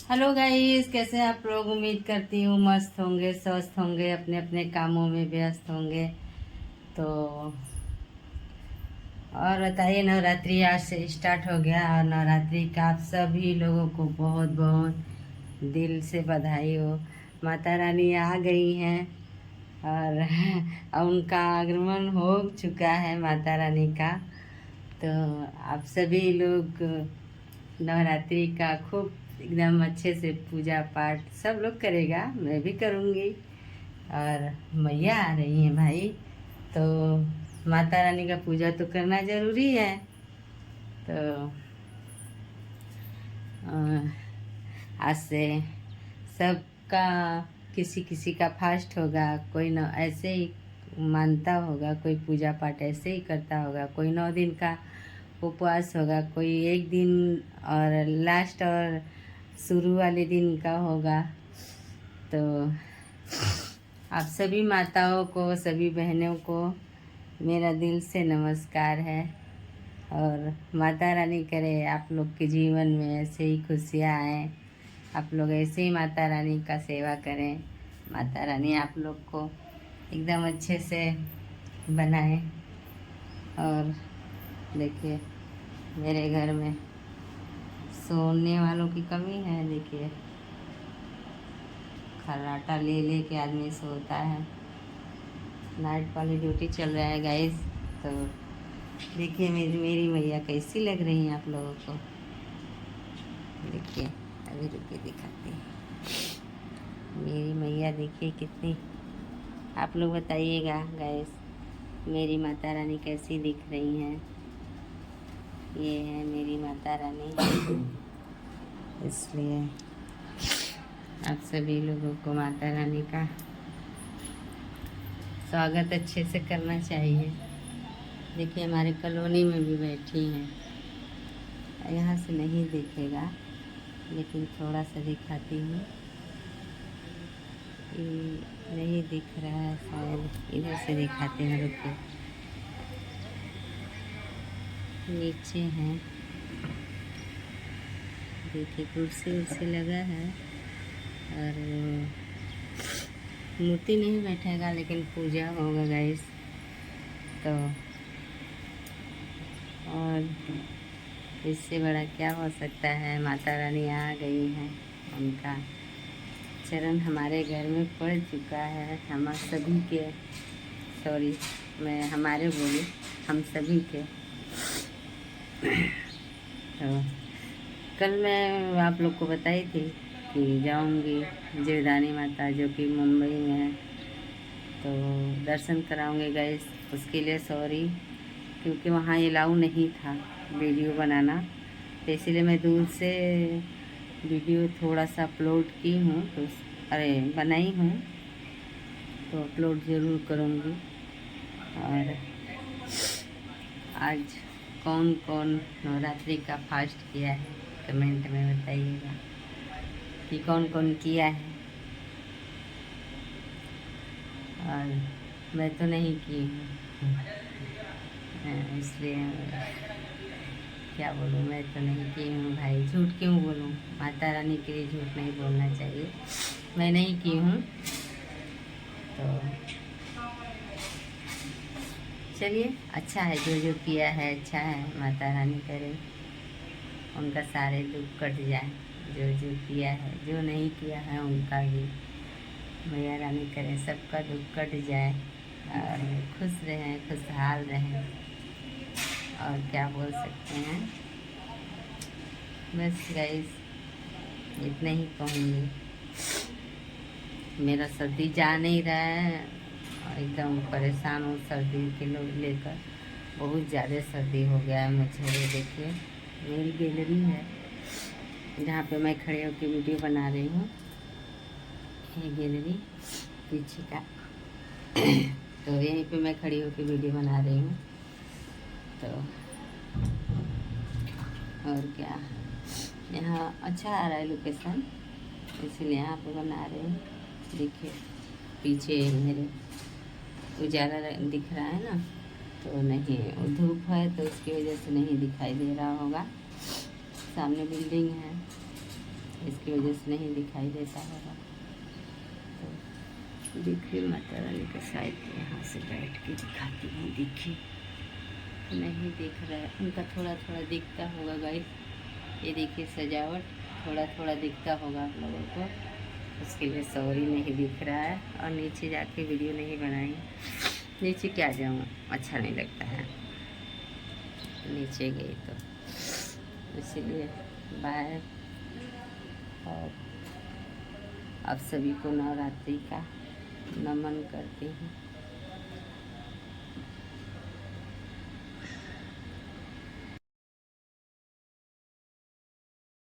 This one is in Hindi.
हेलो गाइस, कैसे हैं आप लोग। उम्मीद करती हूँ मस्त होंगे, स्वस्थ होंगे, अपने अपने कामों में व्यस्त होंगे। तो और बताइए, नवरात्रि आज से स्टार्ट हो गया और नवरात्रि का आप सभी लोगों को बहुत बहुत दिल से बधाई हो। माता रानी आ गई हैं और उनका आगमन हो चुका है माता रानी का। तो आप सभी लोग नवरात्रि का खूब एकदम अच्छे से पूजा पाठ सब लोग करेगा, मैं भी करूँगी। और मैया आ रही हैं भाई, तो माता रानी का पूजा तो करना ज़रूरी है। तो आज से सबका किसी किसी का फास्ट होगा, कोई न ऐसे ही मानता होगा, कोई पूजा पाठ ऐसे ही करता होगा, कोई 9 दिन का उपवास होगा, कोई एक दिन और लास्ट और शुरू वाले दिन का होगा। तो आप सभी माताओं को, सभी बहनों को मेरा दिल से नमस्कार है। और माता रानी करे आप लोग के जीवन में ऐसे ही खुशियाँ आएँ, आप लोग ऐसे ही माता रानी का सेवा करें, माता रानी आप लोग को एकदम अच्छे से बनाए। और देखिए, मेरे घर में सोने वालों की कमी है। देखिए, खर्राटा ले ले के आदमी सोता है। नाइट वाली ड्यूटी चल रहा है गाइस। तो देखिए मेरी मैया कैसी लग रही हैं आप लोगों को। देखिए, अभी रुके दिखाती हैं मेरी मैया। देखिए कितनी, आप लोग बताइएगा गाइस, मेरी माता रानी कैसी दिख रही हैं। ये है मेरी माता रानी। इसलिए आप सभी लोगों को माता रानी का स्वागत अच्छे से करना चाहिए। देखिए, हमारे कॉलोनी में भी बैठी हैं, यहाँ से नहीं दिखेगा लेकिन थोड़ा सा दिखाती हूँ। नहीं दिख रहा है शायद, इधर से दिखाते हैं, रुके। नीचे हैं, देखिए कुर्सी उर्सी लगा है और मूर्ति नहीं बैठेगा लेकिन पूजा होगा गाइस। तो और इससे बड़ा क्या हो सकता है। माता रानी आ गई हैं, उनका चरण हमारे घर में पड़ चुका है। हम सभी के, सॉरी मैं हमारे बोली, हम सभी के। तो कल मैं आप लोग को बताई थी कि जाऊंगी जीवदानी माता, जो कि मुंबई में है, तो दर्शन कराऊंगी गाइस। उसके लिए सॉरी, क्योंकि वहाँ अलाउ नहीं था वीडियो बनाना, तो इसीलिए मैं दूर से वीडियो थोड़ा सा अपलोड की हूँ। तो बनाई हूँ, तो अपलोड ज़रूर करूँगी। और आज कौन कौन नवरात्रि का फास्ट किया है कमेंट में बताइएगा कि कौन कौन किया है। और मैं तो नहीं की हूँ, इसलिए क्या बोलूँ, मैं तो नहीं की हूँ भाई, झूठ क्यों बोलूँ। माता रानी के लिए झूठ नहीं बोलना चाहिए, मैं नहीं की हूँ। तो चलिए, अच्छा है, जो जो किया है अच्छा है। माता रानी करे उनका सारे दुख कट जाए, जो जो किया है, जो नहीं किया है उनका भी मैया रानी करे सबका दुख कट जाए और खुश रहें, खुशहाल रहें। और क्या बोल सकते हैं, बस गाइस इतना ही कहूँगी। मेरा सर्दी जा नहीं रहा है, एकदम परेशान हूँ सर्दी के लोग लेकर, बहुत ज़्यादा सर्दी हो गया है मुझे। ये देखिए मेरी गैलरी है जहाँ पे मैं खड़े होकर वीडियो बना रही हूँ, ये गैलरी पीछे का। तो यहीं पे मैं खड़ी होकर वीडियो बना रही हूँ। तो और क्या, यहाँ अच्छा आ रहा है लोकेशन, इसलिए यहाँ पे बना रहे हैं। देखिए पीछे मेरे उजाला दिख रहा है ना, तो नहीं, धूप है तो उसकी वजह से नहीं दिखाई दे रहा होगा। सामने बिल्डिंग है, इसकी वजह से नहीं दिखाई देता होगा। तो देखिए माता रानी का शायद यहाँ से बैठ के दिखाती हूँ। देखिए नहीं दिख रहा है, उनका थोड़ा थोड़ा दिखता होगा गाइस। ये देखिए सजावट थोड़ा थोड़ा दिखता होगा आप लोगों को, उसके लिए सॉरी नहीं दिख रहा है। और नीचे जाके वीडियो नहीं बनाई, नीचे क्या जाऊँ, अच्छा नहीं लगता है नीचे गई तो, इसलिए बाय। और आप सभी को नवरात्रि का नमन करती हूँ।